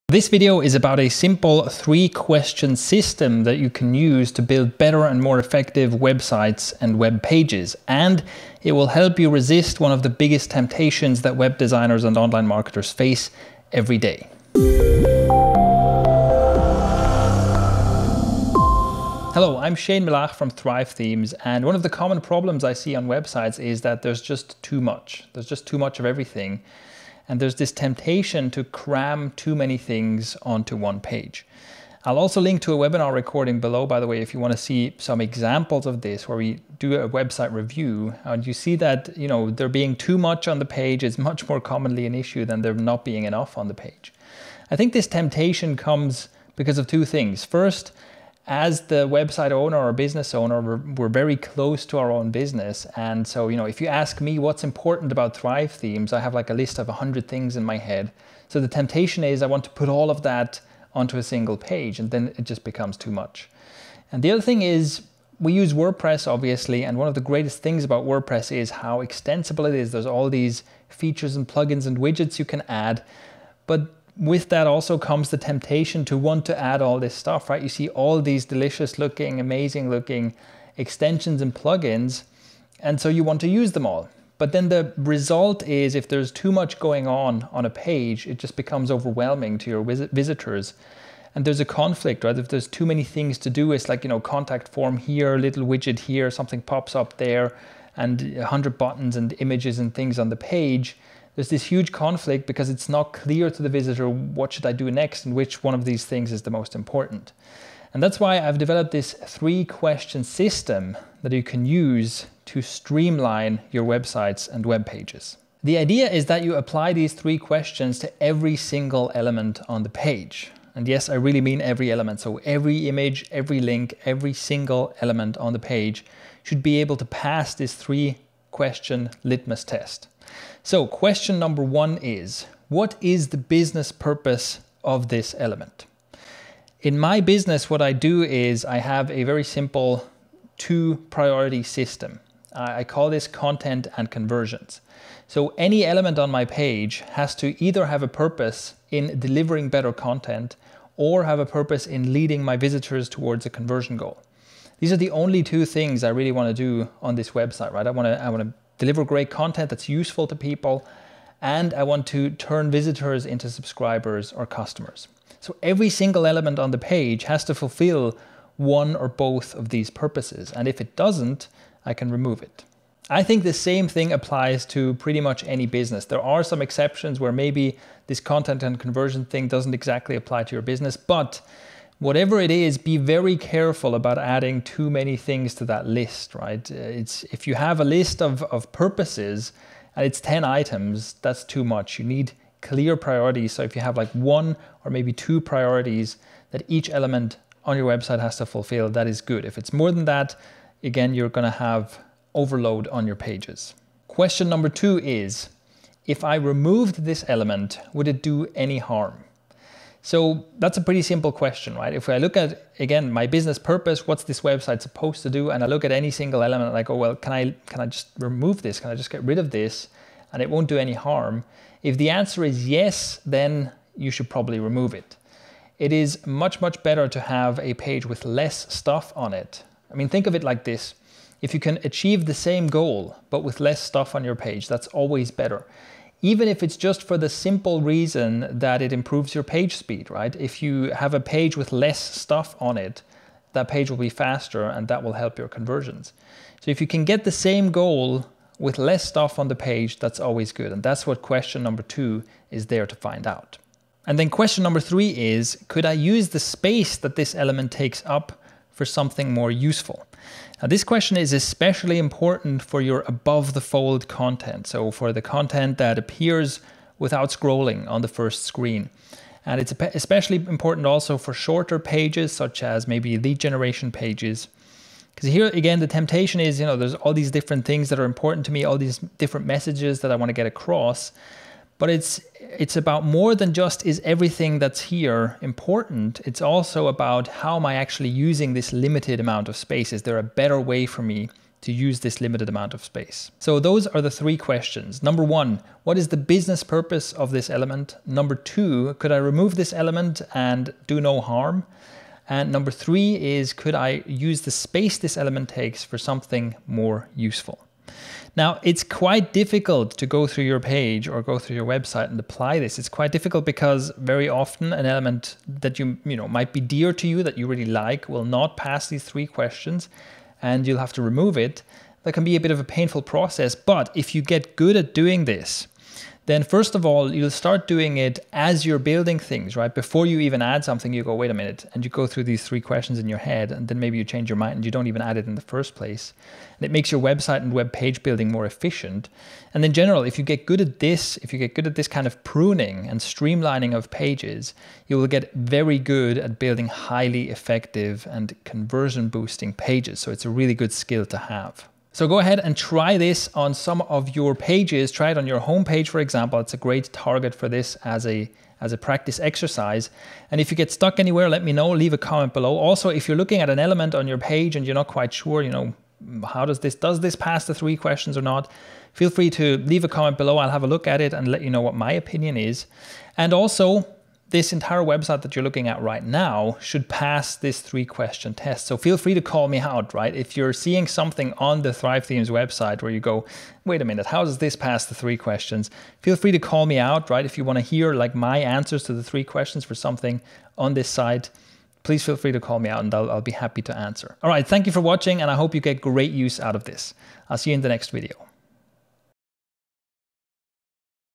This video is about a simple 3-question system that you can use to build better and more effective websites and web pages. And it will help you resist one of the biggest temptations that web designers and online marketers face every day. Hello, I'm Shane Milach from Thrive Themes, and one of the common problems I see on websites is that there's just too much. There's just too much of everything. And there's this temptation to cram too many things onto one page. I'll also link to a webinar recording below, by the way, if you want to see some examples of this, where we do a website review, and you see that, there being too much on the page is much more commonly an issue than there not being enough on the page. I think this temptation comes because of two things. First, as the website owner or business owner, we're very close to our own business. And so, if you ask me what's important about Thrive Themes, I have like a list of 100 things in my head. So the temptation is I want to put all of that onto a single page, and then it just becomes too much. And the other thing is we use WordPress, obviously. And one of the greatest things about WordPress is how extensible it is. There's all these features and plugins and widgets you can add. But with that also comes the temptation to want to add all this stuff, right? You see all these delicious looking, amazing looking extensions and plugins, and so you want to use them all. But then the result is, if there's too much going on a page, it just becomes overwhelming to your visitors. And there's a conflict, right? If there's too many things to do, it's like, contact form here, little widget here, something pops up there, and 100 buttons and images and things on the page. There's this huge conflict because it's not clear to the visitor what should I do next and which one of these things is the most important. And that's why I've developed this 3-question system that you can use to streamline your websites and web pages. The idea is that you apply these 3 questions to every single element on the page. And yes, I really mean every element. So every image, every link, every single element on the page should be able to pass this 3-question litmus test. So question number 1 is, what is the business purpose of this element? In my business, what I do is I have a very simple 2-priority system. I call this content and conversions. So any element on my page has to either have a purpose in delivering better content or have a purpose in leading my visitors towards a conversion goal. These are the only 2 things I really want to do on this website, right? I want to deliver great content that's useful to people, and I want to turn visitors into subscribers or customers. So every single element on the page has to fulfill one or both of these purposes, and if it doesn't, I can remove it. I think the same thing applies to pretty much any business. There are some exceptions where maybe this content and conversion thing doesn't exactly apply to your business, but whatever it is, be very careful about adding too many things to that list, right? If you have a list of purposes and it's 10 items, that's too much. You need clear priorities. So if you have like 1 or maybe 2 priorities that each element on your website has to fulfill, that is good. If it's more than that, again, you're going to have overload on your pages. Question number 2 is, if I removed this element, would it do any harm? So that's a pretty simple question, right? If I look at, again, my business purpose, what's this website supposed to do? And I look at any single element and I go, well, can I just remove this? Can I just get rid of this? And it won't do any harm. If the answer is yes, then you should probably remove it. It is much, much better to have a page with less stuff on it. I mean, think of it like this. If you can achieve the same goal, but with less stuff on your page, that's always better. Even if it's just for the simple reason that it improves your page speed, right? If you have a page with less stuff on it, that page will be faster and that will help your conversions. So if you can get the same goal with less stuff on the page, that's always good. And that's what question number 2 is there to find out. And then question number 3 is, could I use the space that this element takes up for something more useful? Now, this question is especially important for your above the fold content. So for the content that appears without scrolling on the first screen. And it's especially important also for shorter pages, such as maybe lead generation pages. Because here, again, the temptation is, there's all these different things that are important to me, all these different messages that I want to get across. But it's about more than just, is everything that's here important? It's also about, how am I actually using this limited amount of space? Is there a better way for me to use this limited amount of space. So those are the 3 questions. Number 1, what is the business purpose of this element? Number 2, could I remove this element and do no harm? And number 3 is, could I use the space this element takes for something more useful? Now, it's quite difficult to go through your page or go through your website and apply this. It's quite difficult because very often an element that you know might be dear to you, that you really like, will not pass these 3 questions, and you'll have to remove it. That can be a bit of a painful process, but if you get good at doing this, then first of all, you'll start doing it as you're building things, right? Before you even add something, you go, wait a minute, and you go through these 3 questions in your head, and then maybe you change your mind and you don't even add it in the first place. And it makes your website and web page building more efficient. And in general, if you get good at this, if you get good at this kind of pruning and streamlining of pages, you will get very good at building highly effective and conversion boosting pages. So it's a really good skill to have. So go ahead and try this on some of your pages. Try it on your home page, for example. It's a great target for this as a practice exercise. And if you get stuck anywhere, let me know, leave a comment below. Also, if you're looking at an element on your page and you're not quite sure, you know, how does this pass the 3 questions or not? Feel free to leave a comment below. I'll have a look at it and let you know what my opinion is. And also, this entire website that you're looking at right now should pass this 3-question test. So feel free to call me out, right? If you're seeing something on the Thrive Themes website where you go, wait a minute, how does this pass the 3 questions? Feel free to call me out, right? If you want to hear like my answers to the 3 questions for something on this site, please feel free to call me out and I'll be happy to answer. All right, thank you for watching, and I hope you get great use out of this. I'll see you in the next video.